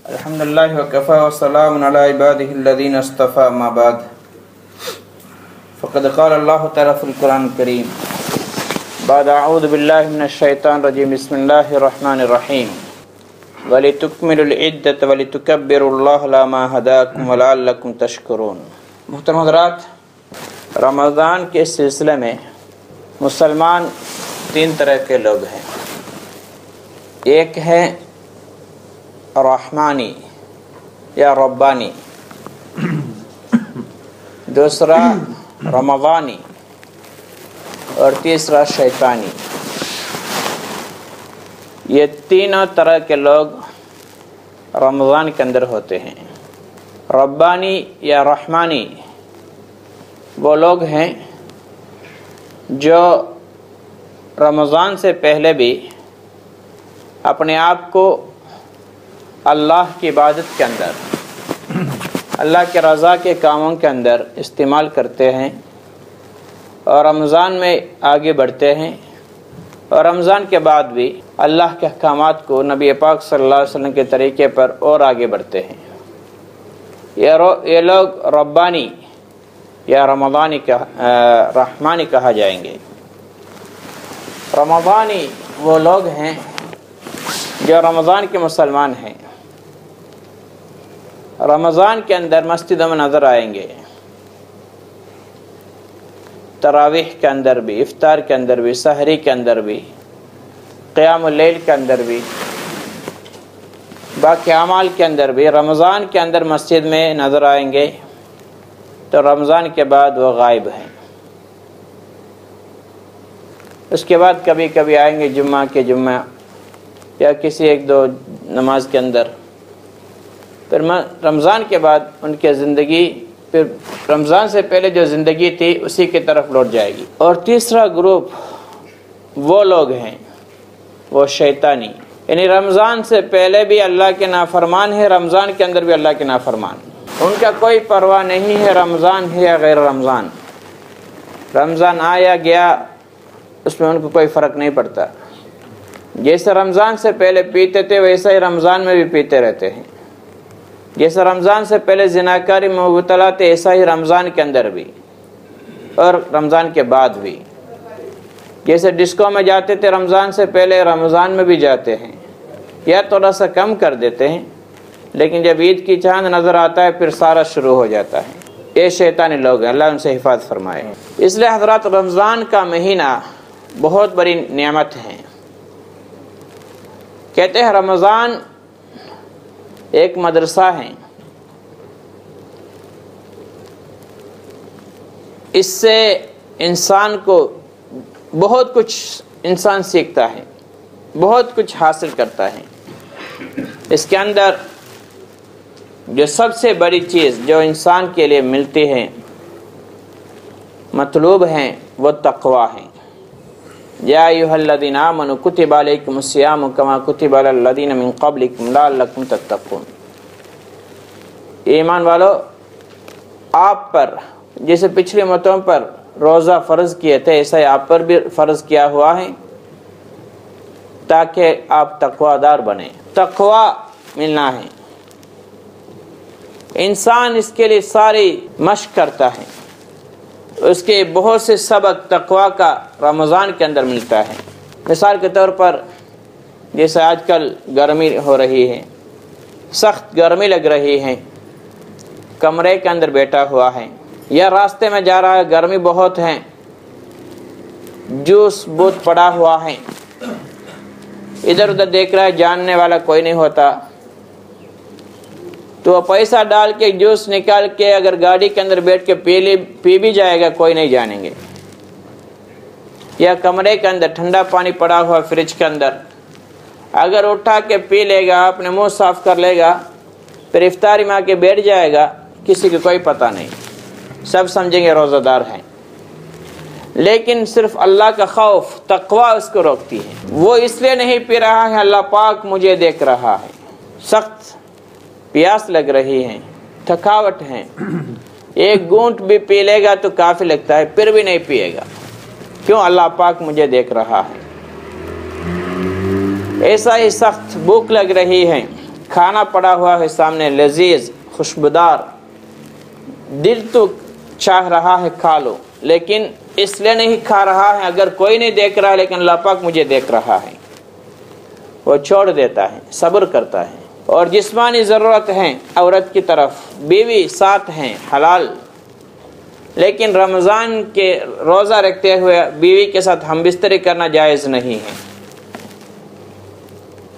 الحمدللہ وکفا وسلام علی عبادہ الذین اصطفى اما بعد فقد قال اللہ تعالی فی القرآن الکریم بعد اعوذ باللہ من الشیطان الرجیم بسم اللہ الرحمن الرحیم وَلِتُكْمِلُوا الْعِدَّةَ وَلِتُكَبِّرُوا اللَّهَ عَلَى مَا هَدَاكُمْ وَلَعَلَّكُمْ تَشْكُرُونَ۔ محترم حضرات، رمضان کے سلسلے میں مسلمان تین طرح کے لوگ ہیں۔ ایک ہے رحمانی یا ربانی، دوسرا رمضانی اور تیسرا شیطانی۔ یہ تینوں طرح کے لوگ رمضان کے اندر ہوتے ہیں۔ ربانی یا رحمانی وہ لوگ ہیں جو رمضان سے پہلے بھی اپنے آپ کو اللہ کی عبادت کے اندر، اللہ کے رضا کے کاموں کے اندر استعمال کرتے ہیں اور رمضان میں آگے بڑھتے ہیں، اور رمضان کے بعد بھی اللہ کے احکامات کو نبی پاک صلی اللہ علیہ وسلم کے طریقے پر اور آگے بڑھتے ہیں۔ یہ لوگ ربانی یا رحمانی کہا جائیں گے۔ رمضانی وہ لوگ ہیں جو رمضان کے مسلمان ہیں، رمضان کے اندر مسجدوں میں نظر آئیں گے، تراویح کے اندر بھی، افطار کے اندر بھی، سحری کے اندر بھی، قیام اللیل کے اندر بھی، باقی اعمال کے اندر بھی رمضان کے اندر مسجد میں نظر آئیں گے، تو رمضان کے بعد وہ غائب ہیں۔ اس کے بعد کبھی کبھی آئیں گے جمعہ کے جمعہ یا کسی ایک دو نماز کے اندر، پھر رمضان کے بعد ان کی زندگی پھر رمضان سے پہلے جو زندگی تھی اسی کی طرف لوٹ جائے گی۔ اور تیسرا گروپ وہ لوگ ہیں وہ شیطانی، یعنی رمضان سے پہلے بھی اللہ کے نافرمان ہے، رمضان کے اندر بھی اللہ کے نافرمان، ان کا کوئی پرواہ نہیں ہے رمضان ہے یا غیر رمضان، رمضان آیا گیا اس میں ان کو کوئی فرق نہیں پڑتا۔ جیسے رمضان سے پہلے پیتے تھے ویسا ہی رمضان میں بھی پیتے رہتے ہیں، جیسے رمضان سے پہلے زناکاری میں مبتلا تھے ایسا ہی رمضان کے اندر بھی اور رمضان کے بعد بھی، جیسے ڈسکو میں جاتے تھے رمضان سے پہلے رمضان میں بھی جاتے ہیں، یا تھوڑا سا کم کر دیتے ہیں، لیکن جب عید کی چاند نظر آتا ہے پھر سارا شروع ہو جاتا ہے۔ یہ شیطانی لوگ ہیں، اللہ ان سے حفاظت فرمائے۔ اس لیے حضرات رمضان کا مہینہ بہت بڑی نعمت ہے۔ کہتے ہیں رمضان ایک مدرسہ ہے، اس سے انسان کو بہت کچھ انسان سیکھتا ہے، بہت کچھ حاصل کرتا ہے۔ اس کے اندر جو سب سے بڑی چیز جو انسان کے لیے ملتی ہے، مطلوب ہیں، وہ تقوی ہے۔ یا ایھا الذین آمنوا کتب علیکم الصیام کما کتب علی الذین من قبلکم لعلکم تتقون۔ ایمان والو، آپ پر جیسے پچھلی امتوں پر روزہ فرض کیے تھے ایسا ہی آپ پر بھی فرض کیا ہوا ہے تاکہ آپ تقوی دار بنیں۔ تقوی ملنا ہے، انسان اس کے لیے ساری مشق کرتا ہے، اس کے بہت سے سبق تقوی کا رمضان کے اندر ملتا ہے۔ مثال کے طور پر جیسے آج کل گرمی ہو رہی ہے، سخت گرمی لگ رہی ہے، کمرے کے اندر بیٹھا ہوا ہے یا راستے میں جا رہا ہے، گرمی بہت ہے، جوس بوت پڑا ہوا ہے، ادھر ادھر دیکھ رہا ہے، جاننے والا کوئی نہیں ہوتا، تو وہ پیسہ ڈال کے جوس نکال کے اگر گاڑی کے اندر بیٹھ کے پی بھی جائے گا کوئی نہیں جانیں گے۔ یا کمرے کے اندر ٹھنڈا پانی پڑا ہوا فریج کے اندر، اگر اٹھا کے پی لے گا، اپنے منہ صاف کر لے گا، پھر افطاری میں آ کے بیٹھ جائے گا، کسی کو کوئی پتہ نہیں، سب سمجھیں گے روزہ دار ہیں۔ لیکن صرف اللہ کا خوف تقوی اس کو روکتی ہے۔ وہ اس لیے نہیں پی رہا ہے اللہ پاک مجھے دیکھ رہا ہے، سخت پیاس لگ رہی ہے، تھکاوٹ ہے، ایک گھونٹ بھی پی لے گا تو کافی لگتا ہے، پھر بھی نہیں پیے گا، کیوں؟ اللہ پاک مجھے دیکھ رہا ہے۔ ایسا ہی سخت بھوک لگ رہی ہے، کھانا پڑا ہوا ہے سامنے لذیذ خوشبودار، دل تو چاہ رہا ہے کھا لو، لیکن اس لیے نہیں کھا رہا ہے اگر کوئی نہیں دیکھ رہا ہے لیکن اللہ پاک مجھے دیکھ رہا ہے، وہ چھوڑ دیتا ہے، صبر کرتا ہے۔ اور جسمانی ضرورت ہے عورت کی طرف، بیوی ساتھ ہیں حلال، لیکن رمضان کے روزہ رکھتے ہوئے بیوی کے ساتھ ہم بستری کرنا جائز نہیں ہے۔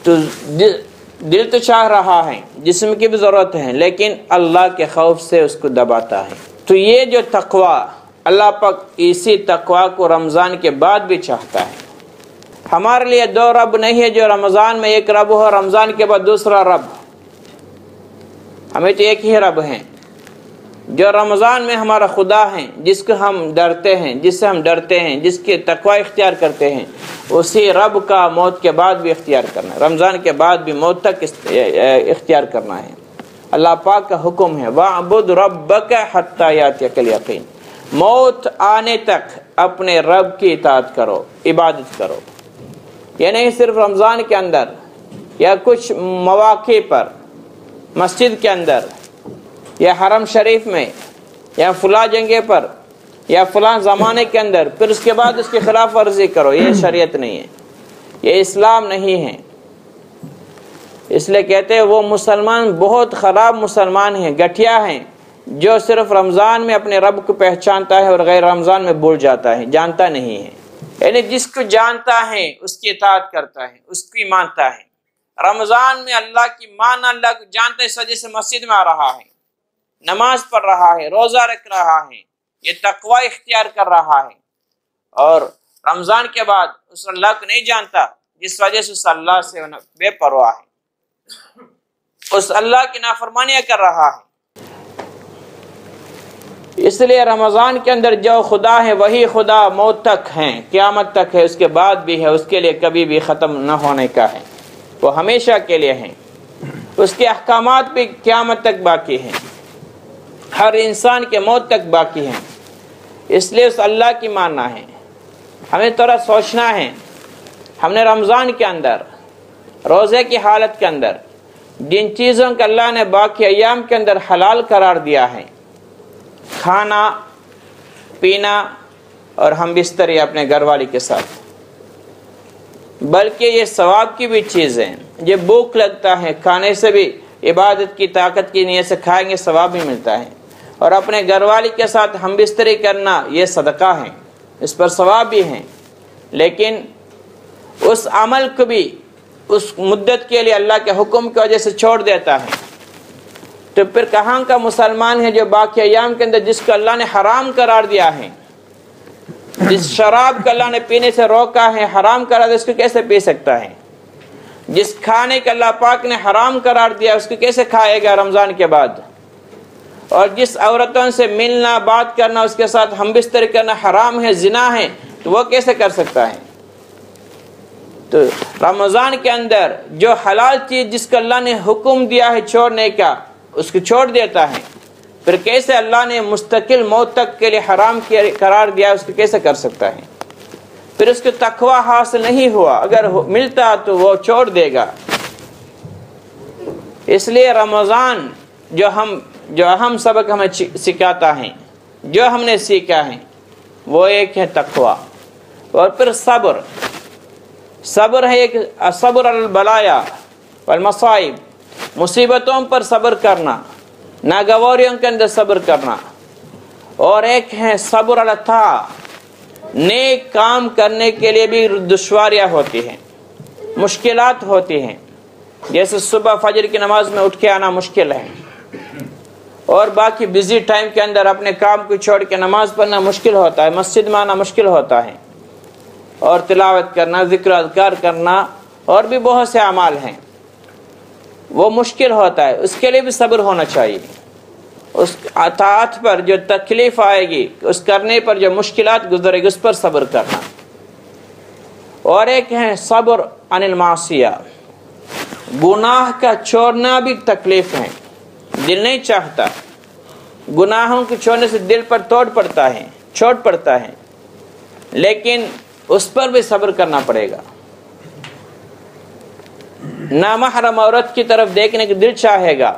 تو دل تو چاہ رہا ہے، جسم کی بھی ضرورت ہے، لیکن اللہ کے خوف سے اس کو دباتا ہے۔ تو یہ جو تقوی، اللہ پاک اسی تقوی کو رمضان کے بعد بھی چاہتا ہے۔ ہمارے لیے دو رب نہیں ہے، جو رمضان میں ایک رب ہو، رمضان کے بعد دوسرا رب۔ ہمیں تو ایک ہی رب ہے، جو رمضان میں ہمارا خدا ہے، جس کو ہم ڈرتے ہیں، جس سے ہم ڈرتے ہیں، جس کے تقوی اختیار کرتے ہیں، اسی رب کا موت کے بعد بھی اختیار کرنا ہے، رمضان کے بعد بھی موت تک اختیار کرنا ہے۔ اللہ پاک کا حکم ہے وَاعْبُدْ رَبَّكَ حَتَّى يَأْتِيَكَ الْيَقِينُ، موت آنے تک اپنے رب کی اطاعت کرو، عبادت کرو۔ یہ نہیں صرف رمضان کے اندر یا کچھ مواقع پر، مسجد کے اندر یا حرم شریف میں یا فلاں جگہ پر یا فلاں زمانے کے اندر، پھر اس کے بعد اس کی خلاف ورزی کرو، یہ شریعت نہیں ہے، یہ اسلام نہیں ہے۔ اس لیے کہتے ہیں وہ مسلمان بہت خراب مسلمان ہیں، گٹھیا ہیں، جو صرف رمضان میں اپنے رب کو پہچانتا ہے اور غیر رمضان میں بھول جاتا ہے، جانتا نہیں ہے۔ یعنی جس کو جانتا ہے اس کی اطاعت کرتا ہے، اس کی مانتا ہے۔ رمضان میں اللہ کی مان، اللہ کو جانتا ہے، اس وجہ سے مسجد میں آ رہا ہے، نماز پڑھ رہا ہے، روزہ رکھ رہا ہے، یہ تقوی اختیار کر رہا ہے۔ اور رمضان کے بعد اس اللہ کو نہیں جانتا، جس وجہ سے اس اللہ سے بے پرواہ ہے، اس اللہ کی نافرمانیاں کر رہا ہے۔ اس لیے رمضان کے اندر جو خدا ہے وہی خدا موت تک ہے، قیامت تک ہے، اس کے بعد بھی ہے، اس کے لیے کبھی بھی ختم نہ ہونے کا ہے، وہ ہمیشہ کے لیے ہے، اس کے احکامات بھی قیامت تک باقی ہیں، ہر انسان کے موت تک باقی ہیں۔ اس لیے اس اللہ کی ماننا ہے۔ ہمیں تھوڑا سوچنا ہے، ہم نے رمضان کے اندر، روزے کی حالت کے اندر جن چیزوں کا اللہ نے باقی ایام کے اندر حلال قرار دیا ہے، کھانا پینا اور ہم بستری اپنے گھر والی کے ساتھ، بلکہ یہ ثواب کی بھی چیز ہے، یہ بھوک لگتا ہے، کھانے سے بھی عبادت کی طاقت کی نیت سے کھائیں گے ثواب بھی ملتا ہے، اور اپنے گھر والی کے ساتھ ہم بستری کرنا یہ صدقہ ہے، اس پر ثواب بھی ہے، لیکن اس عمل کو بھی اس مدت کے لیے اللہ کے حکم کی وجہ سے چھوڑ دیتا ہے، تو پھر کہاں کا مسلمان ہے جو باقی ایام کے اندر جس کو اللہ نے حرام قرار دیا ہے، جس شراب کو اللہ نے پینے سے روکا ہے، حرام قرار دیا، اس کو کیسے پی سکتا ہے؟ جس کھانے کا اللہ پاک نے حرام قرار دیا اس کو کیسے کھائے گا رمضان کے بعد؟ اور جس عورتوں سے ملنا، بات کرنا، اس کے ساتھ ہم بستر کرنا حرام ہے، زنا ہے، تو وہ کیسے کر سکتا ہے؟ تو رمضان کے اندر جو حلال چیز جس کو اللہ نے حکم دیا ہے چھوڑنے کا، اس کو چھوڑ دیتا ہے، پھر کیسے اللہ نے مستقل موت تک کے لیے حرام قرار دیا اس کو کیسے کر سکتا ہے؟ پھر اس کو تقوی حاصل نہیں ہوا، اگر ملتا تو وہ چھوڑ دے گا۔ اس لیے رمضان جو اہم سبق ہمیں سکھاتا ہے، جو ہم نے سیکھا ہے، وہ ایک ہے تقوی، اور پھر صبر ہے، ایک صبر علی البلایا والمصائب، مصیبتوں پر صبر کرنا، ناگواریوں کے اندر صبر کرنا، اور ایک ہے صبر علی الطاعہ، نیک کام کرنے کے لیے بھی دشواریاں ہوتی ہیں، مشکلات ہوتی ہیں، جیسے صبح فجر کی نماز میں اٹھ کے آنا مشکل ہے، اور باقی بزی ٹائم کے اندر اپنے کام کو چھوڑ کے نماز پڑھنا مشکل ہوتا ہے، مسجد میں آنا مشکل ہوتا ہے، اور تلاوت کرنا، ذکر اذکار کرنا، اور بھی بہت سے اعمال ہیں، وہ مشکل ہوتا ہے، اس کے لیے بھی صبر ہونا چاہیے۔ اس اطاعت پر جو تکلیف آئے گی، اس کرنے پر جو مشکلات گزرے گی، اس پر صبر کرنا۔ اور ایک ہے صبر عن المعصیہ، گناہ کا چھوڑنا بھی تکلیف ہے، دل نہیں چاہتا، گناہوں کے چھوڑنے سے دل پر چوٹ پڑتا ہے، لیکن اس پر بھی صبر کرنا پڑے گا۔ نامحرم عورت کی طرف دیکھنے کے دل چاہے گا،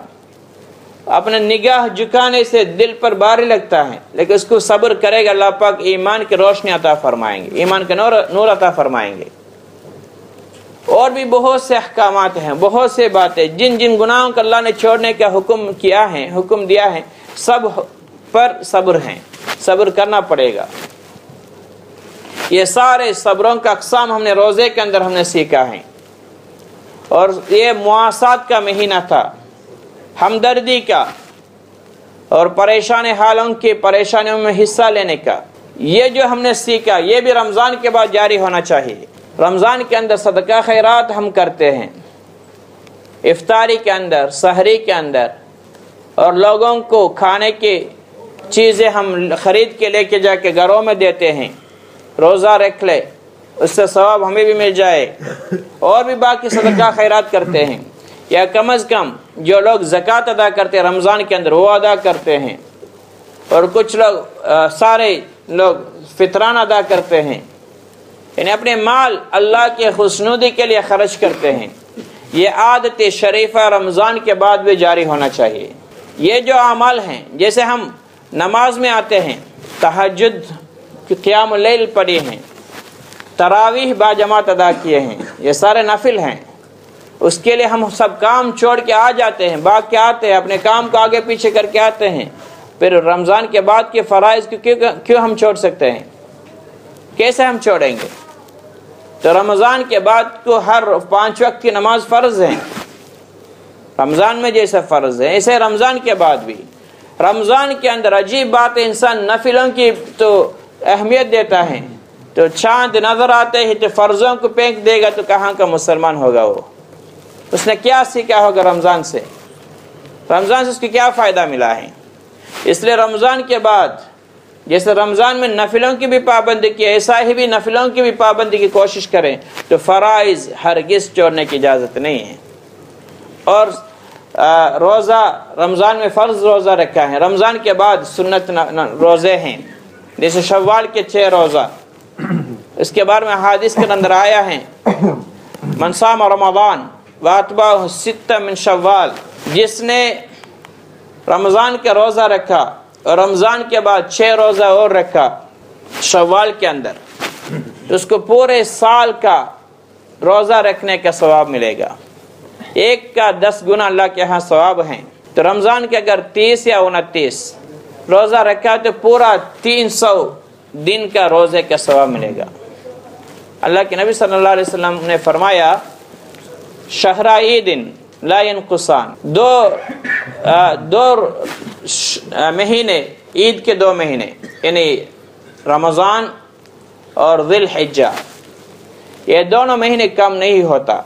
اپنے نگاہ جھکانے سے دل پر بھاری لگتا ہے، لیکن اس کو صبر کرے گا، اللہ پاک ایمان کی روشنی عطا فرمائیں گے، ایمان کا نور عطا فرمائیں گے۔ اور بھی بہت سے احکامات ہیں، بہت سے باتیں، جن جن گناہوں کو اللہ نے چھوڑنے کا حکم دیا ہے، سب پر صبر ہیں، صبر کرنا پڑے گا۔ یہ سارے صبروں کا اقسام ہم نے روزے کے اندر ہم نے سیکھا ہے۔ اور یہ مواسات کا مہینہ تھا، ہمدردی کا اور پریشان حالوں کی پریشانیوں میں حصہ لینے کا، یہ جو ہم نے سیکھا یہ بھی رمضان کے بعد جاری ہونا چاہیے۔ رمضان کے اندر صدقہ خیرات ہم کرتے ہیں، افطاری کے اندر، سحری کے اندر، اور لوگوں کو کھانے کی چیزیں ہم خرید کے لے کے جا کے گھروں میں دیتے ہیں، روزہ رکھ لے، اس سے ثواب ہمیں بھی مل جائے، اور بھی باقی صدقہ خیرات کرتے ہیں، یا کم از کم جو لوگ زکوٰۃ ادا کرتے ہیں رمضان کے اندر وہ ادا کرتے ہیں، اور کچھ لوگ سارے لوگ فطران ادا کرتے ہیں، یعنی اپنے مال اللہ کے خوشنودی کے لیے خرچ کرتے ہیں۔ یہ عادت شریفہ رمضان کے بعد بھی جاری ہونا چاہیے۔ یہ جو اعمال ہیں، جیسے ہم نماز میں آتے ہیں، تہجد قیام اللیل پڑھی ہیں، تراویح با جماعت ادا کیے ہیں، یہ سارے نفل ہیں، اس کے لیے ہم سب کام چھوڑ کے آ جاتے ہیں، بھاگ کے آتے ہیں، اپنے کام کو آگے پیچھے کر کے آتے ہیں، پھر رمضان کے بعد کے فرائض کیوں ہم چھوڑ سکتے ہیں؟ کیسے ہم چھوڑیں گے؟ تو رمضان کے بعد کو ہر 5 وقت کی نماز فرض ہے، رمضان میں جیسے فرض ہے ایسے رمضان کے بعد بھی۔ رمضان کے اندر عجیب بات ہے، انسان نفلوں کی تو اہمیت دیتا ہے، تو چاند نظر آتے ہی تو فرضوں کو پھینک دے گا، تو کہاں کا مسلمان ہوگا وہ؟ اس نے کیا سیکھا ہوگا رمضان سے؟ رمضان سے اس کو کیا فائدہ ملا ہے؟ اس لیے رمضان کے بعد جیسے رمضان میں نفلوں کی بھی پابندی کی، ایسا ہی بھی نفلوں کی بھی پابندی کی کوشش کریں، تو فرائض ہرگز چھوڑنے کی اجازت نہیں ہے۔ اور روزہ رمضان میں فرض روزہ رکھا ہے، رمضان کے بعد سنت روزے ہیں، جیسے شوال کے 6 روزہ، اس کے بارے میں حدیث کے اندر آیا ہے، من صام رمضان واتبعہ 6 من شوال، جس نے رمضان کا روزہ رکھا اور رمضان کے بعد 6 روزہ اور رکھا شوال کے اندر، تو اس کو پورے سال کا روزہ رکھنے کا ثواب ملے گا، 1 کا 10 گنا اللہ کے ہاں ثواب ہیں۔ تو رمضان کے اگر 30 یا 29 روزہ رکھا تو پورا 300 دن کا روزے کا ثواب ملے گا۔ اللہ کے نبی صلی اللہ علیہ وسلم نے فرمایا، شہر عید لا ينقصان، دو مہینے، عید کے 2 مہینے یعنی رمضان اور ذی الحجہ، یہ دونوں مہینے کم نہیں ہوتا۔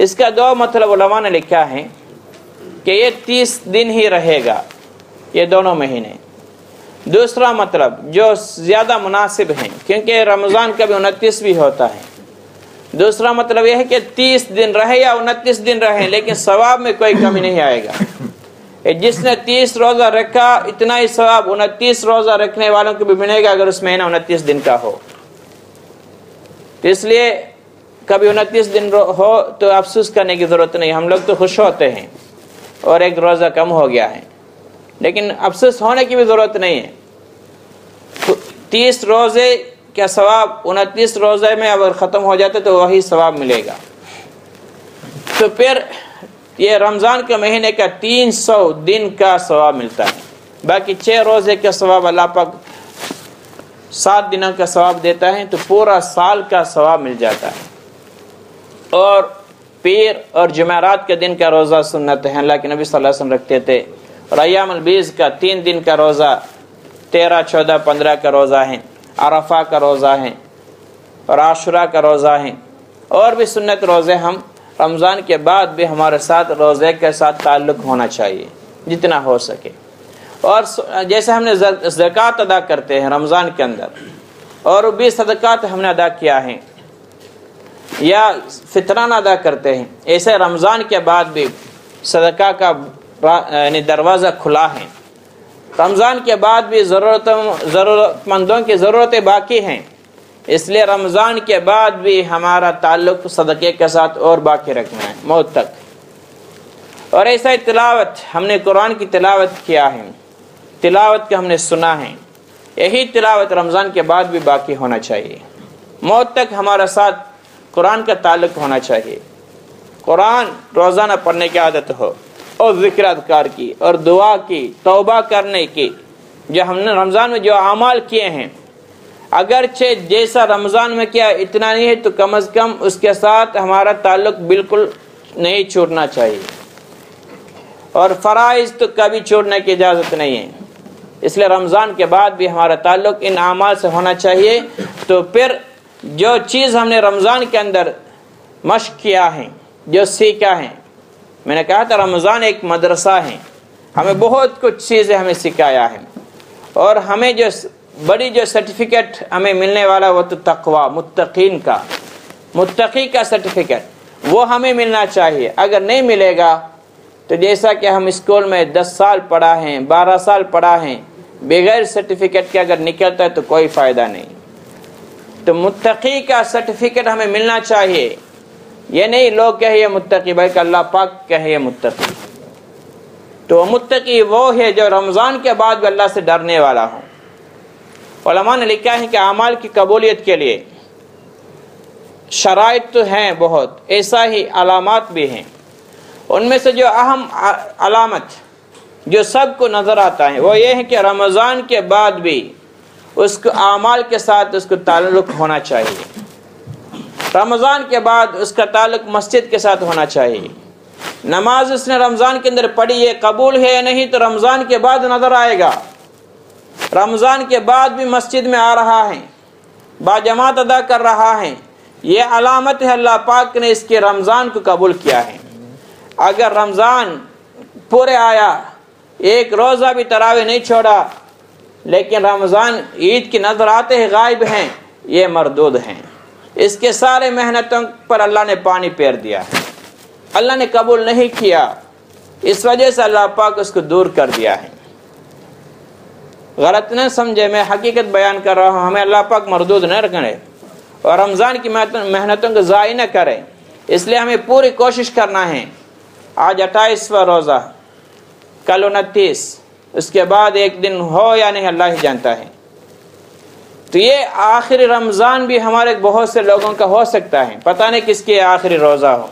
اس کا 2 مطلب علماء نے لکھا ہے کہ یہ 30 دن ہی رہے گا، یہ دونوں مہینے۔ دوسرا مطلب جو زیادہ مناسب ہیں، کیونکہ رمضان کا بھی 29 بھی ہوتا ہے، دوسرا مطلب یہ ہے کہ 30 دن رہے یا 29 دن رہے، لیکن ثواب میں کوئی کمی نہیں آئے گا۔ جس نے 30 روزہ رکھا اتنا ہی ثواب 29 روزہ رکھنے والوں کو بھی ملے گا، اگر اس مہینہ 29 دن کا ہو۔ اس لیے کبھی 29 دن ہو تو افسوس کرنے کی ضرورت نہیں، ہم لوگ تو خوش ہوتے ہیں اور 1 روزہ کم ہو گیا ہے، لیکن افسوس ہونے کی بھی ضرورت نہیں ہے۔ 30 روزے کا ثواب 29 روزے میں اگر ختم ہو جاتا تو وہی ثواب ملے گا۔ تو پھر یہ رمضان کے مہینے کا 300 دن کا ثواب ملتا ہے، باقی 6 روزے کا ثواب اللہ پاک 7 دنوں کا ثواب دیتا ہے، تو پورا سال کا ثواب مل جاتا ہے۔ اور پیر اور جمعرات کے دن کا روزہ سنت ہے، اللہ کے نبی صلی اللہ علیہ وسلم رکھتے تھے، اور ایام البیض کا 3 دن کا روزہ، 13، 14، 15 کا روزہ ہے، عرفہ کا روزہ ہے، اور عاشورہ کا روزہ ہے، اور بھی سنت روزے ہم رمضان کے بعد بھی ہمارے ساتھ روزے کے ساتھ تعلق ہونا چاہیے جتنا ہو سکے۔ اور جیسے ہم نے زکوٰۃ ادا کرتے ہیں رمضان کے اندر، اور بھی صدقات ہم نے ادا کیا ہے یا فطرانہ ادا کرتے ہیں، ایسے رمضان کے بعد بھی صدقہ کا یعنی دروازہ کھلا ہے۔ رمضان کے بعد بھی ضرورت مندوں کی ضرورتیں باقی ہیں، اس لیے رمضان کے بعد بھی ہمارا تعلق صدقے کے ساتھ اور باقی رکھنا ہے موت تک۔ اور ایسا ہی تلاوت، ہم نے قرآن کی تلاوت کیا ہے، تلاوت کا ہم نے سنا ہے، یہی تلاوت رمضان کے بعد بھی باقی ہونا چاہیے، موت تک ہمارا ساتھ قرآن کا تعلق ہونا چاہیے۔ قرآن روزانہ پڑھنے کی عادت ہو، اور ذکر اذکار کی، اور دعا کی، توبہ کرنے کی، جو ہم نے رمضان میں جو اعمال کیے ہیں، اگرچہ جیسا رمضان میں کیا اتنا نہیں ہے تو کم از کم اس کے ساتھ ہمارا تعلق بالکل نہیں چھوڑنا چاہیے، اور فرائض تو کبھی چھوڑنے کی اجازت نہیں ہے، اس لیے رمضان کے بعد بھی ہمارا تعلق ان اعمال سے ہونا چاہیے۔ تو پھر جو چیز ہم نے رمضان کے اندر مشق کیا ہے، جو سیکھا ہے، میں نے کہا تھا رمضان ایک مدرسہ ہے، ہمیں بہت کچھ چیزیں ہمیں سکھایا ہے، اور ہمیں جو بڑی جو سرٹیفکیٹ ہمیں ملنے والا وہ تو تقوی، متقین کا، متقی کا سرٹیفکیٹ وہ ہمیں ملنا چاہیے۔ اگر نہیں ملے گا تو جیسا کہ ہم اسکول میں 10 سال پڑھا ہیں، 12 سال پڑھا ہیں، بغیر سرٹیفکیٹ کے اگر نکلتا ہے تو کوئی فائدہ نہیں۔ تو متقی کا سرٹیفکیٹ ہمیں ملنا چاہیے، یہ نہیں لوگ کہے یہ متقی، بلکہ اللہ پاک کہے یہ متقی۔ تو متقی وہ ہے جو رمضان کے بعد بھی اللہ سے ڈرنے والا ہو۔ علماء نے لکھا ہے کہ اعمال کی قبولیت کے لیے شرائط تو ہیں بہت، ایسا ہی علامات بھی ہیں۔ ان میں سے جو اہم علامت جو سب کو نظر آتا ہے وہ یہ ہے کہ رمضان کے بعد بھی اس کو اعمال کے ساتھ اس کو تعلق ہونا چاہیے، رمضان کے بعد اس کا تعلق مسجد کے ساتھ ہونا چاہیے۔ نماز اس نے رمضان کے اندر پڑھی، یہ قبول ہے یا نہیں تو رمضان کے بعد نظر آئے گا۔ رمضان کے بعد بھی مسجد میں آ رہا ہے، باجماعت ادا کر رہا ہے، یہ علامت ہے اللہ پاک نے اس کے رمضان کو قبول کیا ہے۔ اگر رمضان پورے آیا، ایک روزہ بھی تراویح نہیں چھوڑا، لیکن رمضان عید کی نظر آتے ہی غائب ہیں، یہ مردود ہیں، اس کے سارے محنتوں پر اللہ نے پانی پھیر دیا، اللہ نے قبول نہیں کیا، اس وجہ سے اللہ پاک اس کو دور کر دیا ہے۔ غلط نہ سمجھے، میں حقیقت بیان کر رہا ہوں، ہمیں اللہ پاک مردود نہ رکھے اور رمضان کی محنتوں کو ضائع نہ کرے، اس لیے ہمیں پوری کوشش کرنا ہے۔ آج 28واں روزہ، کل 29، اس کے بعد ایک دن ہو یا نہیں اللہ ہی جانتا ہے۔ تو یہ آخری رمضان بھی ہمارے بہت سے لوگوں کا ہو سکتا ہے، پتہ نہیں کس کے آخری روزہ ہو،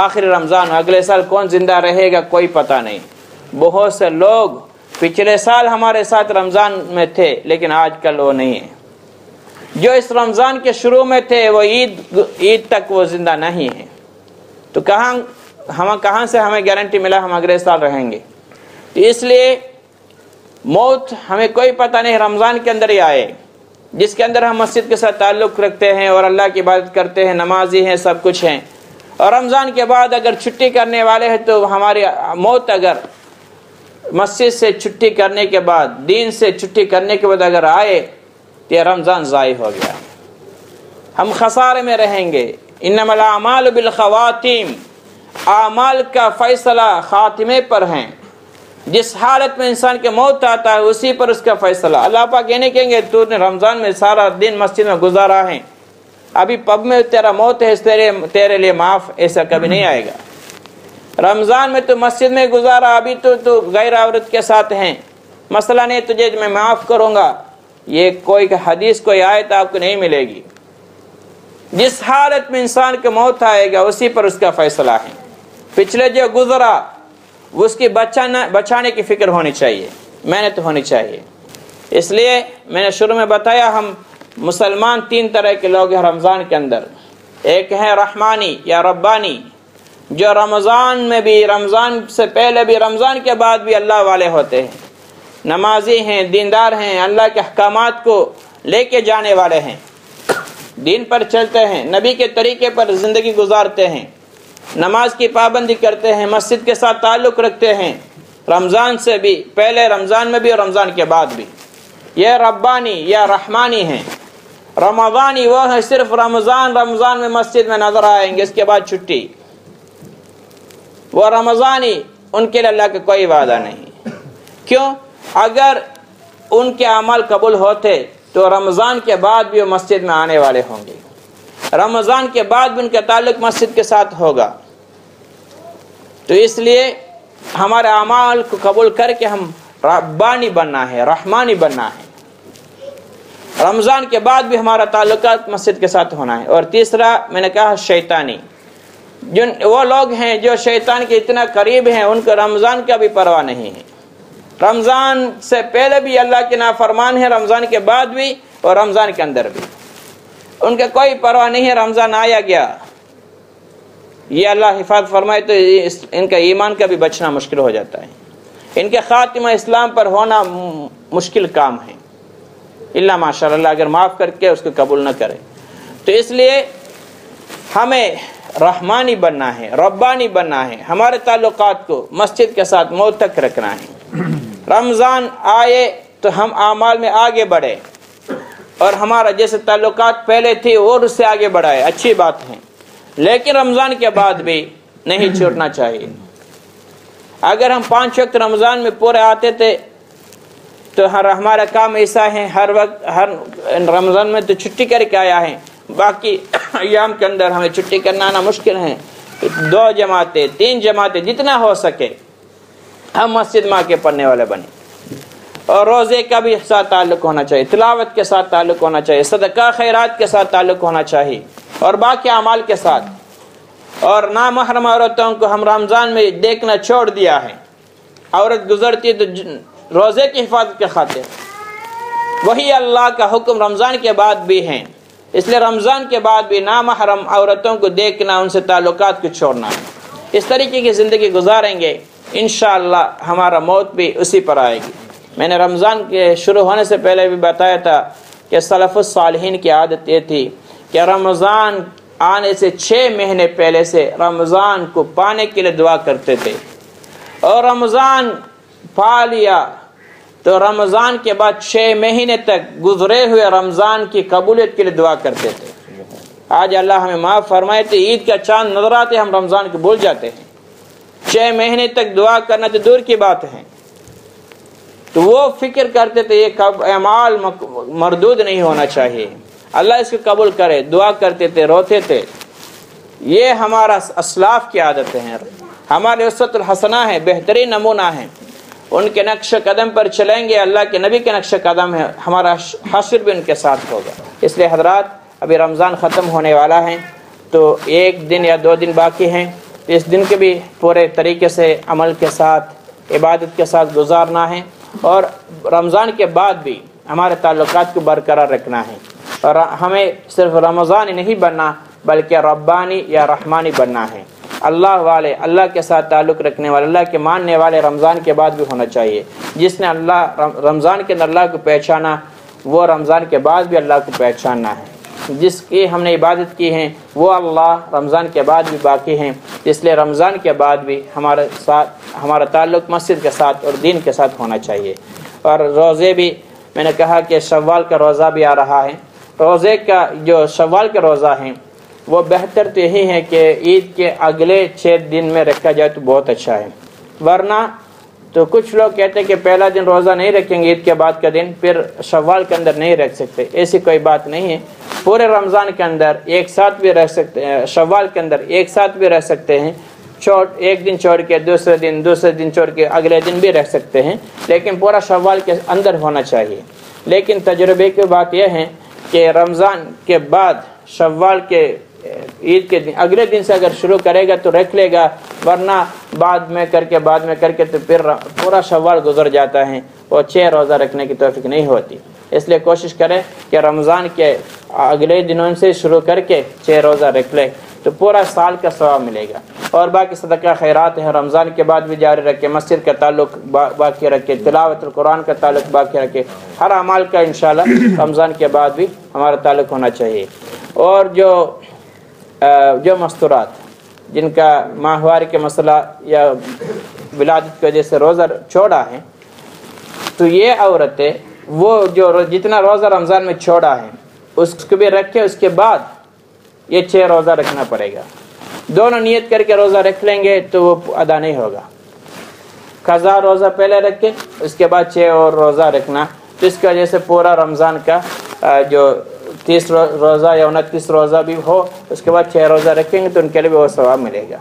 آخری رمضان، اگلے سال کون زندہ رہے گا کوئی پتہ نہیں۔ بہت سے لوگ پچھلے سال ہمارے ساتھ رمضان میں تھے لیکن آج کل وہ نہیں ہیں، جو اس رمضان کے شروع میں تھے وہ عید تک وہ زندہ نہیں ہیں، تو کہاں سے ہمیں گارنٹی ملا ہم اگلے سال رہیں گے؟ تو اس لیے موت ہمیں کوئی پتہ نہیں، رمضان کے اندر ہی آئے، جس کے اندر ہم مسجد کے ساتھ تعلق رکھتے ہیں اور اللہ کی عبادت کرتے ہیں، نمازی ہیں، سب کچھ ہیں، اور رمضان کے بعد اگر چھٹی کرنے والے ہیں تو ہماری موت اگر مسجد سے چھٹی کرنے کے بعد، دین سے چھٹی کرنے کے بعد اگر آئے تو یہ رمضان ضائع ہو گیا، ہم خسارے میں رہیں گے۔ انما الاعمال بالخواتیم، اعمال کا فیصلہ خاتمے پر ہیں، جس حالت میں انسان کے موت آتا ہے اسی پر اس کا فیصلہ۔ اللہ پاک یہ نہیں کہیں گے تو نے رمضان میں سارا دن مسجد میں گزارا ہے، ابھی پب میں تیرا موت ہے تیرے لیے معاف، ایسا کبھی نہیں آئے گا۔ رمضان میں تو مسجد میں گزارا، ابھی تو غیر عورت کے ساتھ ہیں، مسئلہ نہیں، تجھے میں معاف کروں گا، یہ کوئی حدیث کوئی آیت آپ کو نہیں ملے گی۔ جس حالت میں انسان کی موت آئے گا اسی پر اس کا فیصلہ ہے۔ پچھلے جو گزرا اس کی بچانے کی فکر ہونی چاہیے، محنت ہونی چاہیے۔ اس لیے میں نے شروع میں بتایا ہم مسلمان 3 طرح کے لوگ ہیں رمضان کے اندر۔ ایک ہے رحمانی یا ربانی، جو رمضان میں بھی، رمضان سے پہلے بھی، رمضان کے بعد بھی اللہ والے ہوتے ہیں، نمازی ہیں، دیندار ہیں، اللہ کے احکامات کو لے کے جانے والے ہیں، دین پر چلتے ہیں، نبی کے طریقے پر زندگی گزارتے ہیں، نماز کی پابندی کرتے ہیں، مسجد کے ساتھ تعلق رکھتے ہیں، رمضان سے بھی پہلے، رمضان میں بھی اور رمضان کے بعد بھی، یہ ربانی یا رحمانی ہیں۔ رمضانی وہ ہے صرف رمضان میں مسجد میں نظر آئیں گے، اس کے بعد چھٹی۔ وہ رمضانی ان کے لیے اللہ کا کوئی وعدہ نہیں۔ کیوں؟ اگر ان کے اعمال قبول ہوتے تو رمضان کے بعد بھی وہ مسجد میں آنے والے ہوں گے، رمضان کے بعد بھی ان کا تعلق مسجد کے ساتھ ہوگا۔ تو اس لیے ہمارے اعمال کو قبول کر کے ہم ربانی بننا ہے، رحمانی بننا ہے۔ رمضان کے بعد بھی ہمارا تعلقات مسجد کے ساتھ ہونا ہے۔ اور تیسرا میں نے کہا شیطانی، وہ لوگ ہیں جو شیطان کے اتنا قریب ہیں، ان کو رمضان کا بھی پرواہ نہیں ہے۔ رمضان سے پہلے بھی اللہ کے نافرمان ہیں، رمضان کے بعد بھی اور رمضان کے اندر بھی ان کا کوئی پرواہ نہیں ہے۔ رمضان آیا گیا، یہ اللہ حفاظت فرمائے تو ان کا ایمان کا بھی بچنا مشکل ہو جاتا ہے، ان کے خاتمہ اسلام پر ہونا مشکل کام ہے، اللہ ماشاء اللہ اگر معاف کر کے اس کو قبول نہ کرے۔ تو اس لیے ہمیں رحمانی بننا ہے، ربانی بننا ہے، ہمارے تعلقات کو مسجد کے ساتھ موت تک رکھنا ہے۔ رمضان آئے تو ہم اعمال میں آگے بڑھے اور ہمارا جیسے تعلقات پہلے تھی اور اس سے آگے بڑھائے، اچھی بات ہے، لیکن رمضان کے بعد بھی نہیں چھوڑنا چاہیے۔ اگر ہم 5 وقت رمضان میں پورے آتے تھے تو ہمارا کام ایسا ہے، ہر وقت ہر رمضان میں تو چھٹی کر کے آیا ہے، باقی ایام کے اندر ہمیں چھٹی کرنا آنا مشکل ہے۔ 2 جماعتیں 3 جماعتیں جتنا ہو سکے ہم مسجد میں آ کے پڑھنے والے بنے، اور روزے کا بھی ساتھ تعلق ہونا چاہیے، تلاوت کے ساتھ تعلق ہونا چاہیے، صدقہ خیرات کے ساتھ تعلق ہونا چاہیے، اور باقی اعمال کے ساتھ۔ اور نامحرم عورتوں کو ہم رمضان میں دیکھنا چھوڑ دیا ہے، عورت گزرتی ہے تو روزے کی حفاظت کے خاطر، وہی اللہ کا حکم رمضان کے بعد بھی ہیں، اس لیے رمضان کے بعد بھی نامحرم عورتوں کو دیکھنا، ان سے تعلقات کو چھوڑنا ہے۔ اس طریقے کی زندگی گزاریں گے انشاءاللہ ہمارا موت بھی اسی پر آئے گی۔ میں نے رمضان کے شروع ہونے سے پہلے بھی بتایا تھا کہ سلف الصالحین کی عادت یہ تھی کہ رمضان آنے سے 6 مہینے پہلے سے رمضان کو پانے کے لیے دعا کرتے تھے، اور رمضان پا لیا تو رمضان کے بعد 6 مہینے تک گزرے ہوئے رمضان کی قبولیت کے لیے دعا کرتے تھے۔ آج اللہ ہمیں معاف فرمائے تو عید کا چاند نظر آتے ہم رمضان کو بھول جاتے ہیں، 6 مہینے تک دعا کرنا تو دور کی بات ہے۔ تو وہ فکر کرتے تھے یہ اعمال مردود نہیں ہونا چاہیے، اللہ اس کو قبول کرے، دعا کرتے تھے، روتے تھے۔ یہ ہمارا اسلاف کی عادت ہے، ہمارے اسوۃ الحسنہ ہے، بہترین نمونہ ہے، ان کے نقش قدم پر چلیں گے، اللہ کے نبی کے نقش قدم ہے، ہمارا حشر بھی ان کے ساتھ ہوگا۔ اس لیے حضرات ابھی رمضان ختم ہونے والا ہے، تو 1 دن یا 2 دن باقی ہیں، اس دن کے بھی پورے طریقے سے عمل کے ساتھ عبادت کے ساتھ گزارنا ہے، اور رمضان کے بعد بھی ہمارے تعلقات کو برقرار رکھنا ہے، اور ہمیں صرف رمضان ہی نہیں بننا بلکہ ربانی یا رحمانی بننا ہے۔ اللہ والے، اللہ کے ساتھ تعلق رکھنے والے، اللہ کے ماننے والے رمضان کے بعد بھی ہونا چاہیے۔ جس نے رمضان کے اندر اللہ کو پہچانا وہ رمضان کے بعد بھی اللہ کو پہچاننا ہے، جس کی ہم نے عبادت کی ہیں وہ اللہ رمضان کے بعد بھی باقی ہیں، اس لیے رمضان کے بعد بھی ہمارے ساتھ ہمارا تعلق مسجد کے ساتھ اور دین کے ساتھ ہونا چاہیے۔ اور روزے بھی میں نے کہا کہ شوال کا روزہ بھی آ رہا ہے، روزے کا جو شوال کا روزہ ہیں وہ بہتر تو یہی ہے کہ عید کے اگلے 6 دن میں رکھا جائے تو بہت اچھا ہے، ورنہ تو کچھ لوگ کہتے ہیں کہ پہلا دن روزہ نہیں رکھیں گے، عید کے بعد کا دن پھر شوال کے اندر نہیں رکھ سکتے، ایسی کوئی بات نہیں ہے، پورے رمضان کے اندر ایک ساتھ بھی رہ سکتے ہیں، شوال کے اندر ایک ساتھ بھی رہ سکتے ہیں، ایک دن چھوڑ کے دوسرے دن چھوڑ کے اگلے دن بھی رہ سکتے ہیں، لیکن پورا شوال کے اندر ہونا چاہیے۔ لیکن تجربے کی بات یہ ہے کہ رمضان کے بعد شوال کے عید کے دن اگلے دن سے اگر شروع کرے گا تو رکھ لے گا، ورنہ بعد میں کر کے تو پھر پورا شوال گزر جاتا ہے اور 6 روزہ رکھنے کی توفیق نہیں ہوتی۔ اس لیے کوشش کرے کہ رمضان کے اگلے دنوں سے شروع کر کے 6 روزہ رکھ لے تو پورا سال کا ثواب ملے گا، اور باقی صدقہ خیرات ہیں رمضان کے بعد بھی جاری رکھے، مسجد کا تعلق باقی رکھے، تلاوت القرآن کا تعلق باقی رکھے، ہر اعمال کا انشاءاللہ رمضان کے بعد بھی ہمارا تعلق ہونا چاہیے۔ اور جو مستورات جن کا ماہواری کے مسئلہ یا ولادت کی وجہ سے روزہ چھوڑا ہے، تو یہ عورتیں وہ جو جتنا روزہ رمضان میں چھوڑا ہے اس کو بھی رکھے، اس کے بعد یہ 6 روزہ رکھنا پڑے گا۔ دونوں نیت کر کے روزہ رکھ لیں گے تو وہ ادا نہیں ہوگا۔ قضا روزہ پہلے رکھے، اس کے بعد 6 اور روزہ رکھنا، جس کی وجہ سے پورا رمضان کا جو 30 روزہ یا 29 روزہ بھی ہو، اس کے بعد 6 روزہ رکھیں گے تو ان کے لیے بھی وہ ثواب ملے گا۔